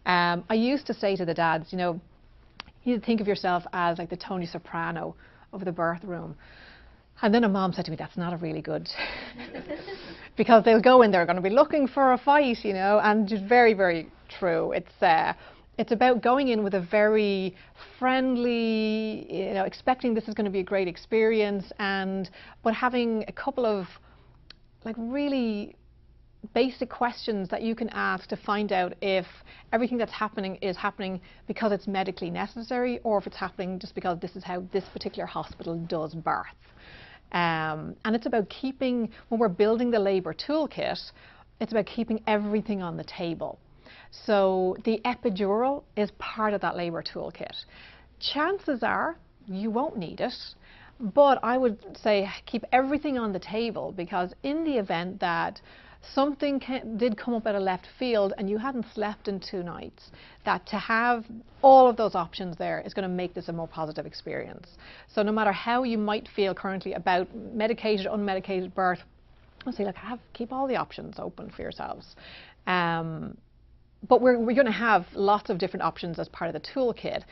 I used to say to the dads, you know, you think of yourself as like the Tony Soprano of the birth room. And then a mom said to me, that's not a really good, because they'll go in there going to be looking for a fight, you know, and just very, very true. It's about going in with a very friendly, you know, expecting this is going to be a great experience, but having a couple of like really basic questions that you can ask to find out if everything that's happening is happening because it's medically necessary, or if it's happening just because this is how this particular hospital does birth. And it's about keeping, when we're building the labour toolkit, it's about keeping everything on the table. So the epidural is part of that labour toolkit. Chances are you won't need it, but I would say keep everything on the table, because in the event that something did come up out of left field and you hadn't slept in 2 nights, that to have all of those options there is going to make this a more positive experience. So no matter how you might feel currently about medicated, unmedicated birth, I'll say, look, keep all the options open for yourselves. But we're going to have lots of different options as part of the toolkit.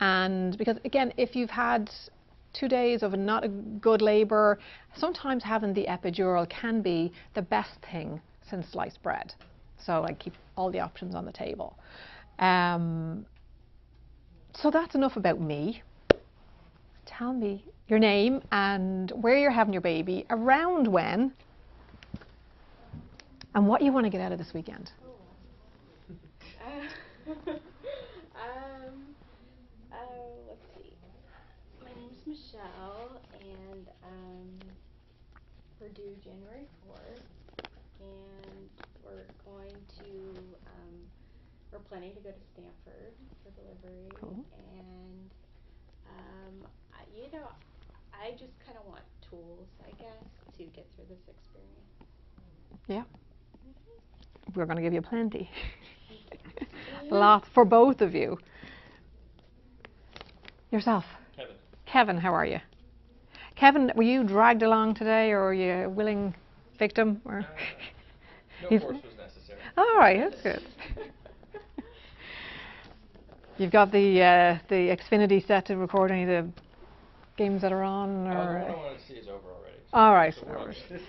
And because again, if you've had 2 days of not a good labour, sometimes having the epidural can be the best thing since sliced bread. So I keep all the options on the table. So that's enough about me. Tell me your name and where you're having your baby, around when, and what you want to get out of this weekend. Let's see. My name's Michelle, and we're due January 4th, and we're planning to go to Stanford for delivery. Cool. And you know, I just kind of want tools, I guess, to get through this experience. Yeah. We're going to give you plenty. Lots for both of you. Yourself. Kevin. Kevin, how are you? Kevin, were you dragged along today, or are you a willing victim? Or No force was necessary. All right, that's good. You've got the Xfinity set to record any of the games that are on? Or? The one I wanted to see is over already. So all right.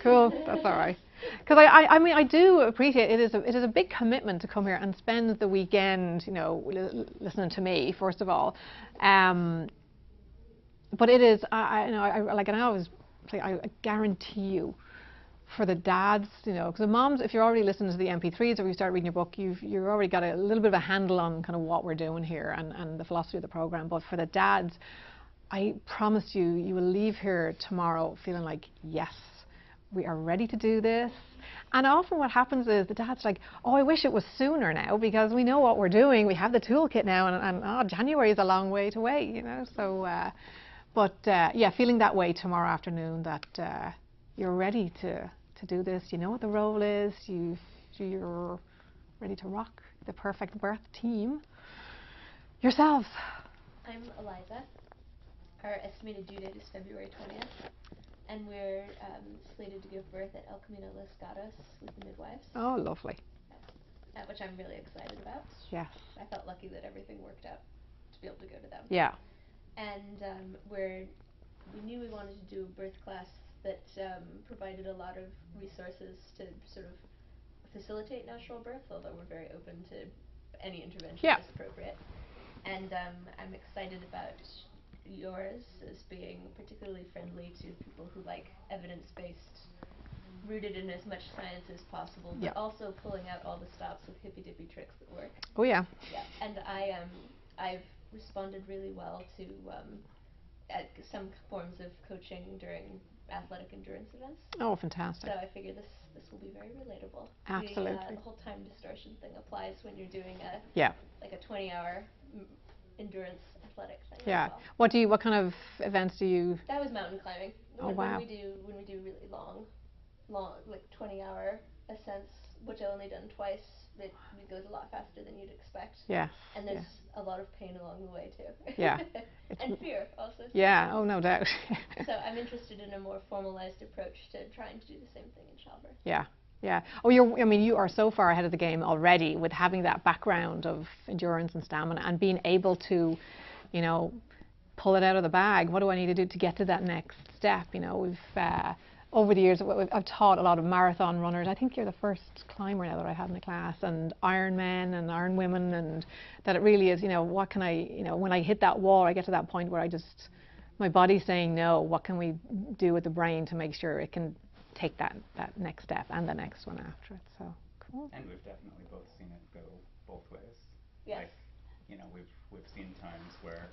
Cool, that's all right. Because I mean, I do appreciate it is a big commitment to come here and spend the weekend, you know, listening to me, first of all. But it is, and I always say, I guarantee you, for the dads, you know, because the moms, if you're already listening to the MP3s or you start reading your book, you've already got a little bit of a handle on kind of what we're doing here and the philosophy of the program. But for the dads, I promise you, you will leave here tomorrow feeling like, yes, we are ready to do this. And often what happens is the dad's like, oh, I wish it was sooner now, because we know what we're doing. We have the toolkit now, and January is a long way to wait, you know. So, yeah, feeling that way tomorrow afternoon, that you're ready to do this. You know what the role is. You're ready to rock the perfect birth team. Yourselves. I'm Eliza. Our estimated due date is February 20th, and we're slated to give birth at El Camino Los Gatos with the midwives. Oh, lovely. Which I'm really excited about. Yes. I felt lucky that everything worked out to be able to go to them. Yeah. And we knew we wanted to do a birth class that provided a lot of resources to sort of facilitate natural birth, although we're very open to any intervention that's appropriate. And I'm excited about yours as being particularly friendly to people who like evidence-based, rooted in as much science as possible, but also pulling out all the stops with hippy-dippy tricks that work. Oh yeah. Yeah, and I've responded really well to some forms of coaching during athletic endurance events. Oh, fantastic. So I figure this will be very relatable. Absolutely. The whole time distortion thing applies when you're doing a 20-hour endurance athletic thing. Yeah. As well. What kind of events do you? That was mountain climbing. Oh, wow. When we do really long, like 20-hour ascents, which I've only done twice, it goes a lot faster than you'd expect. Yes. And there's a lot of pain along the way too. Yeah. And fear also. Yeah. Oh, no doubt. So I'm interested in a more formalized approach to trying to do the same thing in childbirth. Yeah. Yeah. Oh, you are so far ahead of the game already with having that background of endurance and stamina and being able to, pull it out of the bag. What do I need to do to get to that next step? We've over the years I've taught a lot of marathon runners. I think you're the first climber now that I have in the class, and Ironmen and Iron women, and that it really is. What can I? When I hit that wall, I get to that point where my body's saying no. What can we do with the brain to make sure it can take that next step and the next one after it? So cool. And we've definitely both seen it go both ways. Yes. Like, we've seen times where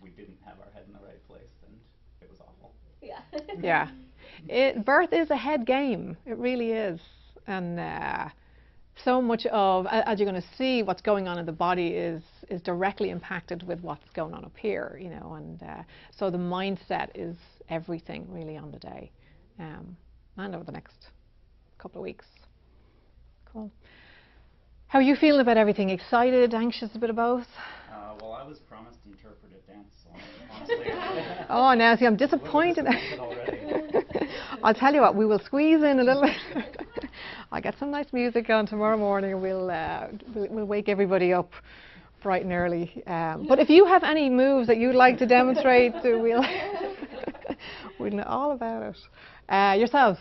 we didn't have our head in the right place and it was awful. Yeah. Yeah. Birth is a head game. It really is. And so much of, as you're going to see, what's going on in the body is directly impacted with what's going on up here, and so the mindset is everything really on the day. And over the next couple of weeks. Cool. How are you feeling about everything? Excited, anxious, a bit of both? Well, I was promised interpretive dance, so honestly. Oh, now see, I'm disappointed. I'll tell you what, we will squeeze in a little bit. I'll get some nice music on tomorrow morning, and we'll wake everybody up bright and early. But if you have any moves that you'd like to demonstrate, we'll know all about it. Yourselves.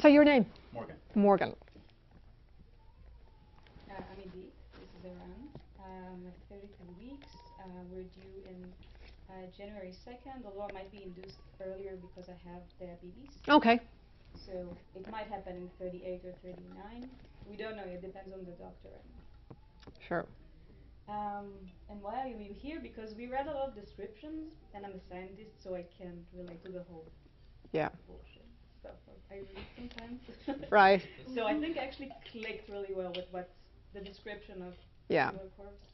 So your name? Morgan. Morgan. I'm Edith. This is Iran. 32 weeks. We're due in January 2nd, although it might be induced earlier because I have diabetes. Okay. So it might happen in 38 or 39. We don't know. It depends on the doctor. Sure. And why are you here? Because we read a lot of descriptions, and I'm a scientist, so I can't relate to the whole bullshit stuff I read sometimes. Right. So I think I actually clicked really well with what's the description of corpse.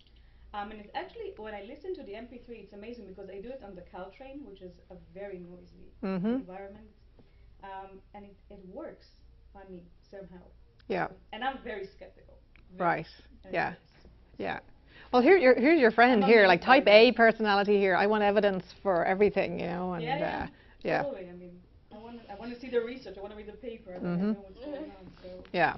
And it's actually, when I listen to the MP3, it's amazing because I do it on the Caltrain, which is a very noisy environment. And it works on me somehow. Yeah. And I'm very skeptical. Right. Yeah. Yeah. Well, here's your friend here, like type A personality here. I want evidence for everything, And yeah. Totally. I mean, I want to see the research. I want to read the paper. I want to know what's going on. So. Yeah.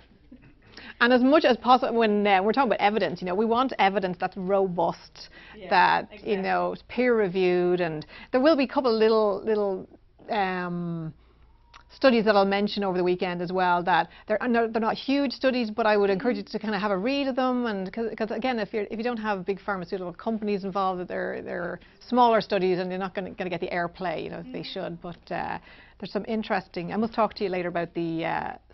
And as much as possible, when we're talking about evidence, we want evidence that's robust, that exactly. is peer reviewed, and there will be a couple of little studies that I'll mention over the weekend as well. That they're not huge studies, but I would encourage you to kind of have a read of them, and because again, if you don't have big pharmaceutical companies involved, they're smaller studies, and you're not going to get the airplay as they should. But there's some interesting. I must talk to you later about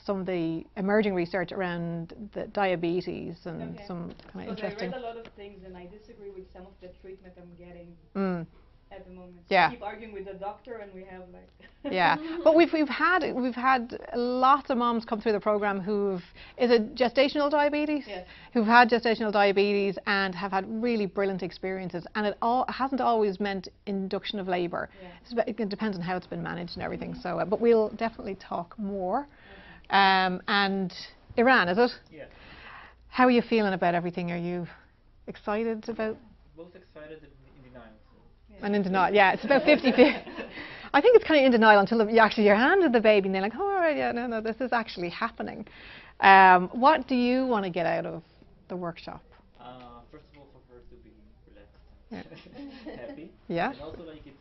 some of the emerging research around the diabetes and some kind of interesting. I read a lot of things, and I disagree with some of the treatment I'm getting. At the moment. So I keep arguing with the doctor, and we have Yeah, but we've had lots of moms come through the program is it gestational diabetes? Yes. Who've had gestational diabetes and have had really brilliant experiences, and it hasn't always meant induction of labour. Yeah. It depends on how it's been managed and everything. So, but we'll definitely talk more. And Iran, is it? Yeah. How are you feeling about everything? Are you excited about? Both excited and in denial. And in denial, yeah, it's about 50-50. I think it's kind of in denial until you're handed the baby and they're like, oh, all right, yeah, no, this is actually happening. What do you want to get out of the workshop? First of all, for her to be relaxed, happy. Yeah. And also, like, it's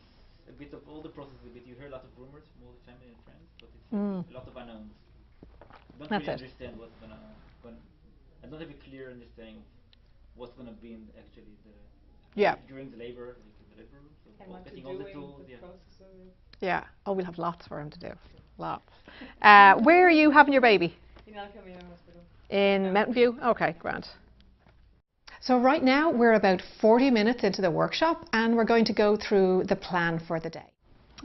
a bit of all the process. You hear a lot of rumors from all the family and friends, but it's a lot of unknowns. Don't really understand what's I don't have a clear understanding of what's gonna be actually during the labor. And what to do in the process of it. Yeah. Oh, we'll have lots for him to do. Lots. Where are you having your baby? In Al Camino Hospital. In Mountain View? Okay, grand. So right now we're about 40 minutes into the workshop, and we're going to go through the plan for the day.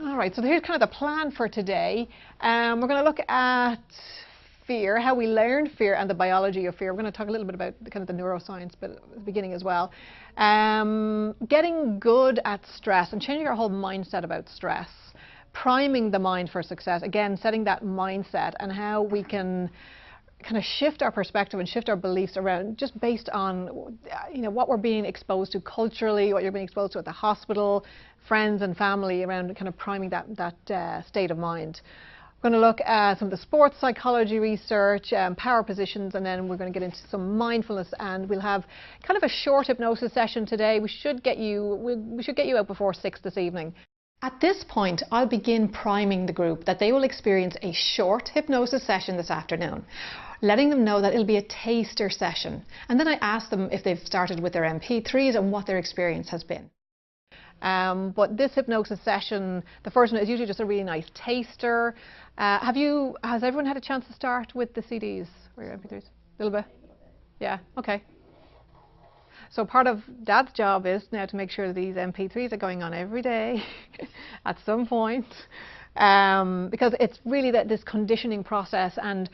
All right, so here's kind of the plan for today. We're going to look at fear, how we learn fear and the biology of fear. We're going to talk a little bit about kind of the neuroscience bit at the beginning as well. Getting good at stress and changing our whole mindset about stress. Priming the mind for success. Again, setting that mindset and how we can kind of shift our perspective and shift our beliefs around just based on what we're being exposed to culturally, what you're being exposed to at the hospital, friends and family, around kind of priming that state of mind. We're going to look at some of the sports psychology research, power positions, and then we're going to get into some mindfulness, and we'll have kind of a short hypnosis session today. We should get you out before 6 this evening. At this point, I'll begin priming the group that they will experience a short hypnosis session this afternoon, letting them know that it'll be a taster session. And then I ask them if they've started with their MP3s and what their experience has been. But this hypnosis session, the first one is usually just a really nice taster. Has everyone had a chance to start with the CDs or your MP3s? A little bit? Yeah, okay. So part of Dad's job is now to make sure that these MP3s are going on every day at some point, because it's really this conditioning process, and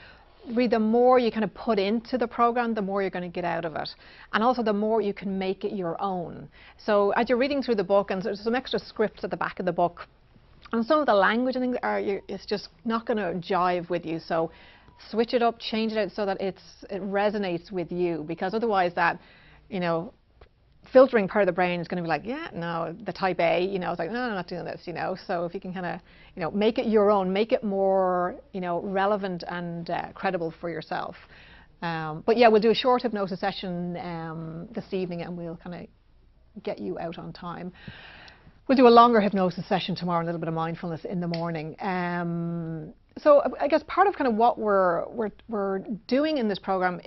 really the more you kind of put into the program, the more you're going to get out of it, and also the more you can make it your own. So as you're reading through the book, and there's some extra scripts at the back of the book, and some of the language and things it's just not going to jive with you. So switch it up, change it out so that it resonates with you, because otherwise that, filtering part of the brain is going to be like, yeah, no, the type A, it's like, no, I'm not doing this, So if you can kind of, make it your own, make it more, relevant and credible for yourself. But yeah, we'll do a short hypnosis session this evening, and we'll kind of get you out on time. We'll do a longer hypnosis session tomorrow, and a little bit of mindfulness in the morning. So I guess part of kind of what we're doing in this program,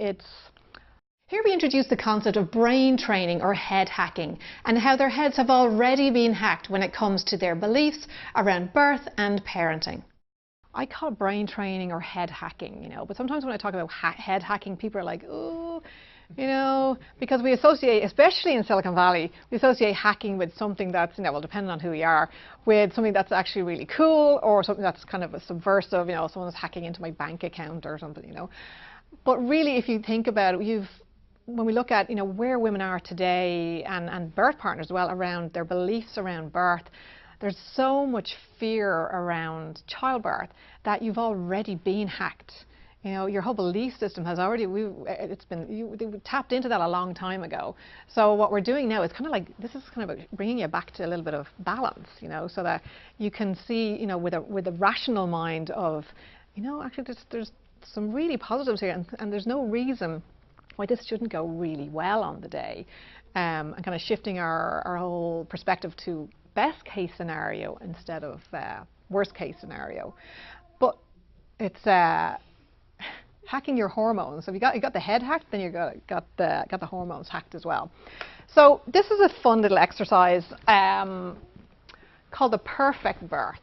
here we introduce the concept of brain training or head hacking, and how their heads have already been hacked when it comes to their beliefs around birth and parenting. I call it brain training or head hacking, but sometimes when I talk about head hacking, people are like, oh, because we associate, especially in Silicon Valley, we associate hacking with something that's, well, depending on who you are, with something that's actually really cool, or something that's kind of a subversive, someone's hacking into my bank account or something, But really, if you think about it, when we look at where women are today, and birth partners as well, around their beliefs around birth, there's so much fear around childbirth that you've already been hacked. Your whole belief system has already, they tapped into that a long time ago. So what we're doing now is kind of like, this is kind of bringing you back to a little bit of balance, so that you can see, with a rational mind of, actually there's some really positives here, and there's no reason why this shouldn't go really well on the day, and kind of shifting our whole perspective to best case scenario instead of worst case scenario. But it's hacking your hormones. So you got the head hacked, then you got the hormones hacked as well. So this is a fun little exercise called the perfect birth.